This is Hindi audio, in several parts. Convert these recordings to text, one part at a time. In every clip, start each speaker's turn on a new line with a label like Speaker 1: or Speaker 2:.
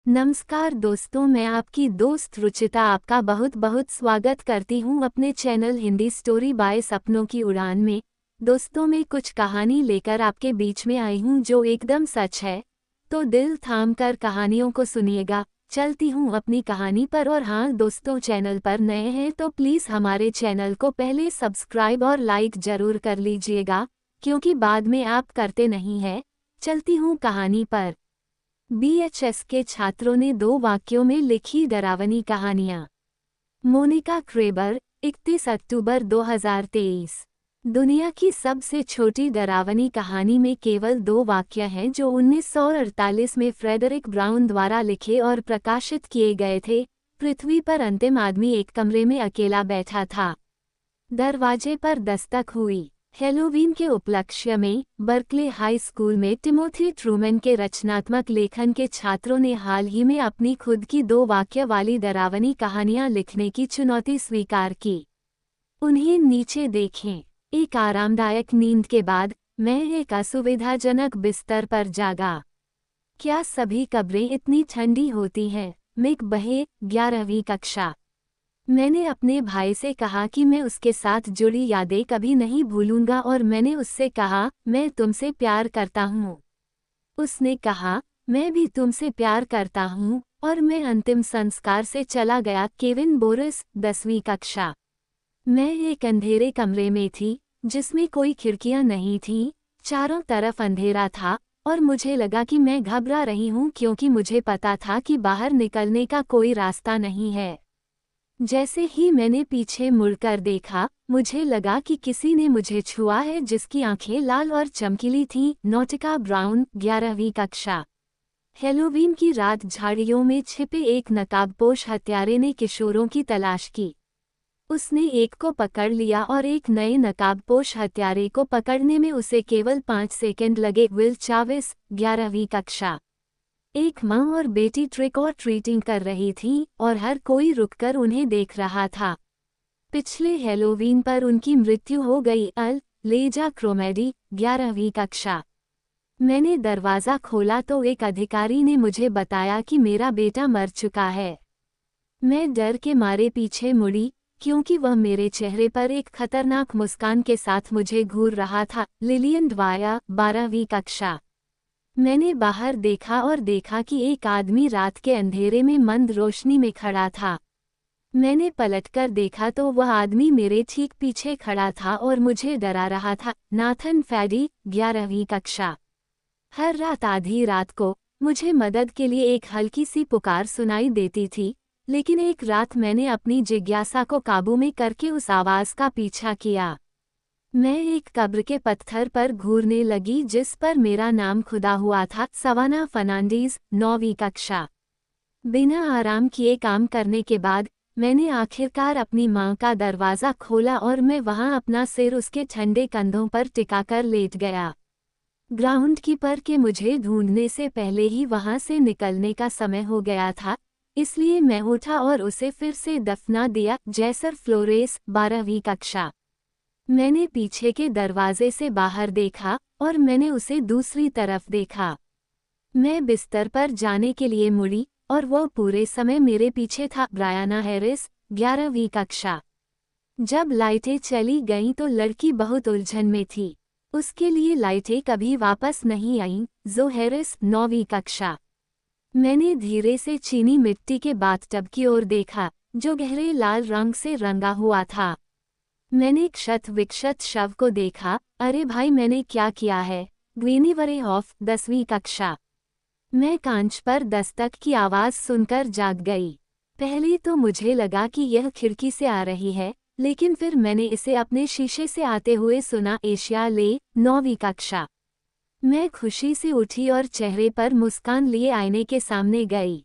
Speaker 1: नमस्कार दोस्तों, मैं आपकी दोस्त रुचिता आपका बहुत बहुत स्वागत करती हूँ अपने चैनल हिंदी स्टोरी बाय सपनों की उड़ान में। दोस्तों, मैं कुछ कहानी लेकर आपके बीच में आई हूँ जो एकदम सच है, तो दिल थाम कर कहानियों को सुनिएगा। चलती हूँ अपनी कहानी पर। और हाँ दोस्तों, चैनल पर नए हैं तो प्लीज़ हमारे चैनल को पहले सब्सक्राइब और लाइक ज़रूर कर लीजिएगा, क्योंकि बाद में आप करते नहीं हैं। चलती हूँ कहानी पर। बीएचएस के छात्रों ने 2 वाक्यों में लिखी डरावनी कहानियां। मोनिका क्रेबर, 31 अक्टूबर 2023। दुनिया की सबसे छोटी डरावनी कहानी में केवल 2 वाक्य हैं जो 1948 में फ्रेडरिक ब्राउन द्वारा लिखे और प्रकाशित किए गए थे। पृथ्वी पर अंतिम आदमी एक कमरे में अकेला बैठा था। दरवाजे पर दस्तक हुई। हेलोवीन के उपलक्ष्य में बर्कले हाई स्कूल में टिमोथी ट्रूमैन के रचनात्मक लेखन के छात्रों ने हाल ही में अपनी खुद की 2 वाक्य वाली डरावनी कहानियां लिखने की चुनौती स्वीकार की। उन्हें नीचे देखें। एक आरामदायक नींद के बाद मैं एक असुविधाजनक बिस्तर पर जागा। क्या सभी कब्रें इतनी ठंडी होती हैं? मिक बहे, 11वीं कक्षा। मैंने अपने भाई से कहा कि मैं उसके साथ जुड़ी यादें कभी नहीं भूलूंगा और मैंने उससे कहा, मैं तुमसे प्यार करता हूँ। उसने कहा, मैं भी तुमसे प्यार करता हूँ, और मैं अंतिम संस्कार से चला गया। केविन बोरिस, 10वीं कक्षा। मैं एक अंधेरे कमरे में थी, जिसमें कोई खिड़कियां नहीं थीं, चारों तरफ अंधेरा था, और मुझे लगा कि मैं घबरा रही हूँ क्योंकि मुझे पता था कि बाहर निकलने का कोई रास्ता नहीं है। जैसे ही मैंने पीछे मुड़कर देखा, मुझे लगा कि किसी ने मुझे छुआ है जिसकी आंखें लाल और चमकीली थीं। नोटिका ब्राउन, 11वीं कक्षा। हेलोवीन की रात झाड़ियों में छिपे एक नकाबपोश हत्यारे ने किशोरों की तलाश की। उसने एक को पकड़ लिया और एक नए नकाबपोश हत्यारे को पकड़ने में उसे केवल 5 सेकंड लगे। विल चाविस, 11वीं कक्षा। एक माँ और बेटी ट्रिक और ट्रीटिंग कर रही थी और हर कोई रुककर उन्हें देख रहा था। पिछले हेलोवीन पर उनकी मृत्यु हो गई। लेजा क्रोमेडी, 11वीं कक्षा। मैंने दरवाज़ा खोला तो एक अधिकारी ने मुझे बताया कि मेरा बेटा मर चुका है। मैं डर के मारे पीछे मुड़ी, क्योंकि वह मेरे चेहरे पर एक खतरनाक मुस्कान के साथ मुझे घूर रहा था। लिलियन ड्वाया, 12वीं कक्षा। मैंने बाहर देखा और देखा कि एक आदमी रात के अंधेरे में मंद रोशनी में खड़ा था। मैंने पलटकर देखा तो वह आदमी मेरे ठीक पीछे खड़ा था और मुझे डरा रहा था। नाथन फैडी, 11वीं कक्षा। हर रात आधी रात को मुझे मदद के लिए एक हल्की सी पुकार सुनाई देती थी, लेकिन एक रात मैंने अपनी जिज्ञासा को काबू में करके उस आवाज़ का पीछा किया। मैं एक कब्र के पत्थर पर घूरने लगी जिस पर मेरा नाम खुदा हुआ था। सवाना फर्नांडीज, 9वीं कक्षा। बिना आराम किए काम करने के बाद मैंने आखिरकार अपनी माँ का दरवाज़ा खोला और मैं वहाँ अपना सिर उसके ठंडे कंधों पर टिकाकर लेट गया। ग्राउंड कीपर के मुझे ढूंढने से पहले ही वहाँ से निकलने का समय हो गया था, इसलिए मैं उठा और उसे फिर से दफना दिया। जैसर फ्लोरेस, 12वीं कक्षा। मैंने पीछे के दरवाजे से बाहर देखा और मैंने उसे दूसरी तरफ देखा। मैं बिस्तर पर जाने के लिए मुड़ी और वह पूरे समय मेरे पीछे था। ब्रायना हैरिस, 11वीं कक्षा। जब लाइटें चली गईं तो लड़की बहुत उलझन में थी। उसके लिए लाइटें कभी वापस नहीं आईं। जो हैरिस, 9वीं कक्षा। मैंने धीरे से चीनी मिट्टी के बाथटब की ओर देखा, जो गहरे लाल रंग से रंगा हुआ था। मैंने क्षत विक्षत शव को देखा। अरे भाई, मैंने क्या किया है? ग्वीनीवरे ऑफ, 10वीं कक्षा। मैं कांच पर दस्तक की आवाज़ सुनकर जाग गई। पहले तो मुझे लगा कि यह खिड़की से आ रही है, लेकिन फिर मैंने इसे अपने शीशे से आते हुए सुना। एशिया ले, 9वीं कक्षा। मैं खुशी से उठी और चेहरे पर मुस्कान लिए आईने के सामने गई,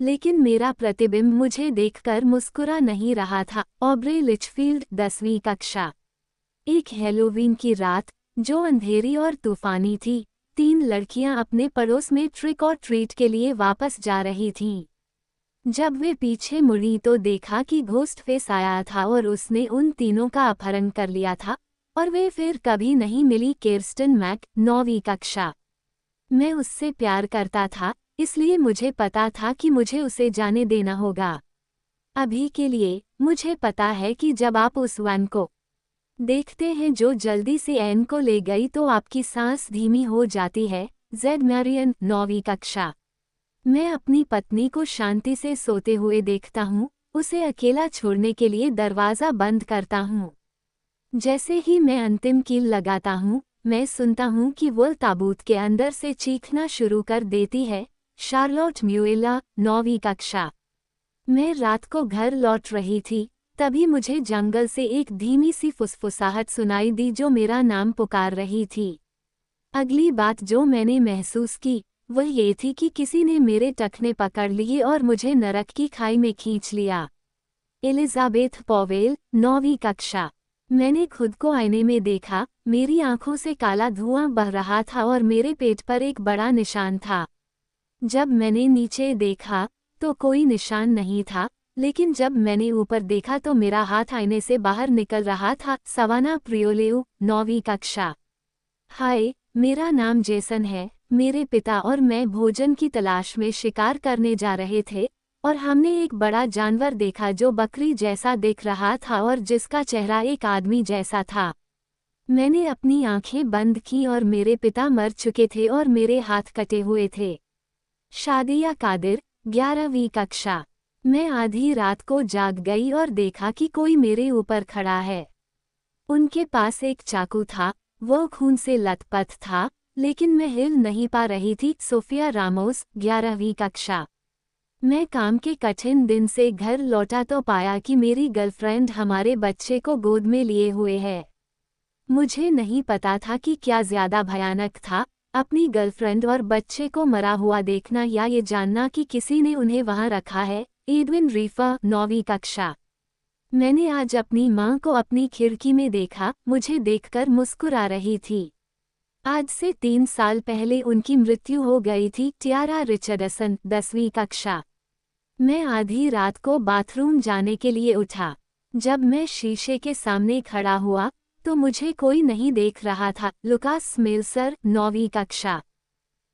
Speaker 1: लेकिन मेरा प्रतिबिंब मुझे देखकर मुस्कुरा नहीं रहा था। ऑब्रे लिचफील्ड, 10वीं कक्षा। एक हेलोवीन की रात जो अंधेरी और तूफानी थी, 3 लड़कियां अपने पड़ोस में ट्रिक और ट्रीट के लिए वापस जा रही थीं। जब वे पीछे मुड़ी तो देखा कि घोस्ट फेस आया था और उसने उन तीनों का अपहरण कर लिया था, और वे फिर कभी नहीं मिली। किर्स्टन मैक, 9वीं कक्षा। मैं उससे प्यार करता था, इसलिए मुझे पता था कि मुझे उसे जाने देना होगा। अभी के लिए मुझे पता है कि जब आप उस वैन को देखते हैं जो जल्दी से एन को ले गई तो आपकी सांस धीमी हो जाती है। जेड मैरियन, 9वीं कक्षा। मैं अपनी पत्नी को शांति से सोते हुए देखता हूँ, उसे अकेला छोड़ने के लिए दरवाज़ा बंद करता हूँ। जैसे ही मैं अंतिम कील लगाता हूँ, मैं सुनता हूँ कि वो ताबूत के अंदर से चीखना शुरू कर देती है। शार्लोट म्यूएला, 9वीं कक्षा। मैं रात को घर लौट रही थी, तभी मुझे जंगल से एक धीमी सी फुसफुसाहट सुनाई दी जो मेरा नाम पुकार रही थी। अगली बात जो मैंने महसूस की वह ये थी कि किसी ने मेरे टखने पकड़ लिए और मुझे नरक की खाई में खींच लिया। एलिजाबेथ पॉवेल, 9वीं कक्षा। मैंने खुद को आईने में देखा, मेरी आंखों से काला धुआं बह रहा था और मेरे पेट पर एक बड़ा निशान था। जब मैंने नीचे देखा तो कोई निशान नहीं था, लेकिन जब मैंने ऊपर देखा तो मेरा हाथ आईने से बाहर निकल रहा था। सवाना प्रियोलेउ, 9वीं कक्षा। हाय, मेरा नाम जेसन है। मेरे पिता और मैं भोजन की तलाश में शिकार करने जा रहे थे और हमने एक बड़ा जानवर देखा जो बकरी जैसा दिख रहा था और जिसका चेहरा एक आदमी जैसा था। मैंने अपनी आंखें बंद की और मेरे पिता मर चुके थे और मेरे हाथ कटे हुए थे। शादिया कादिर, 11वीं कक्षा। मैं आधी रात को जाग गई और देखा कि कोई मेरे ऊपर खड़ा है। उनके पास एक चाकू था, वो खून से लथपथ था, लेकिन मैं हिल नहीं पा रही थी। सोफिया रामोस, 11वीं कक्षा। मैं काम के कठिन दिन से घर लौटा तो पाया कि मेरी गर्लफ्रेंड हमारे बच्चे को गोद में लिए हुए है। मुझे नहीं पता था कि क्या ज्यादा भयानक था, अपनी गर्लफ्रेंड और बच्चे को मरा हुआ देखना या ये जानना कि किसी ने उन्हें वहां रखा है। एडविन रीफा, 9वीं कक्षा। मैंने आज अपनी माँ को अपनी खिड़की में देखा, मुझे देखकर मुस्कुरा रही थी। आज से 3 साल पहले उनकी मृत्यु हो गई थी। टियारा रिचर्डसन, 10वीं कक्षा। मैं आधी रात को बाथरूम जाने के लिए उठा। जब मैं शीशे के सामने खड़ा हुआ तो मुझे कोई नहीं देख रहा था। लुकास स्मेल्सर, 9वीं कक्षा।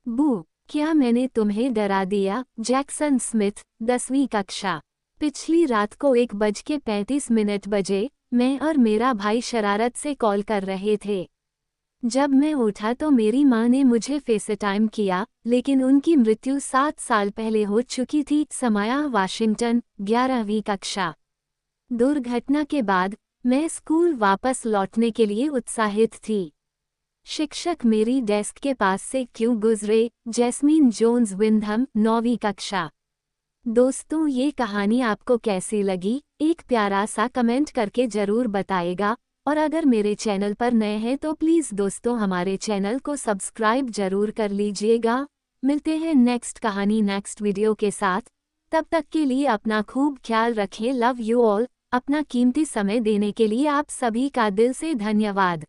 Speaker 1: बू, क्या मैंने तुम्हें डरा दिया? जैक्सन स्मिथ, 10वीं कक्षा। पिछली रात को 1:35 बजे मैं और मेरा भाई शरारत से कॉल कर रहे थे। जब मैं उठा तो मेरी माँ ने मुझे फेसटाइम किया, लेकिन उनकी मृत्यु 7 साल पहले हो चुकी थी। समाया वाशिंगटन, 11वीं कक्षा। दुर्घटना के बाद मैं स्कूल वापस लौटने के लिए उत्साहित थी। शिक्षक मेरी डेस्क के पास से क्यों गुजरे? जैस्मीन जोन्स विंधम, 9वीं कक्षा। दोस्तों, ये कहानी आपको कैसी लगी? एक प्यारा सा कमेंट करके ज़रूर बताएगा, और अगर मेरे चैनल पर नए हैं तो प्लीज़ दोस्तों हमारे चैनल को सब्सक्राइब जरूर कर लीजिएगा। मिलते हैं नेक्स्ट कहानी नेक्स्ट वीडियो के साथ। तब तक के लिए अपना खूब ख्याल रखें। Love you all. अपना कीमती समय देने के लिए आप सभी का दिल से धन्यवाद।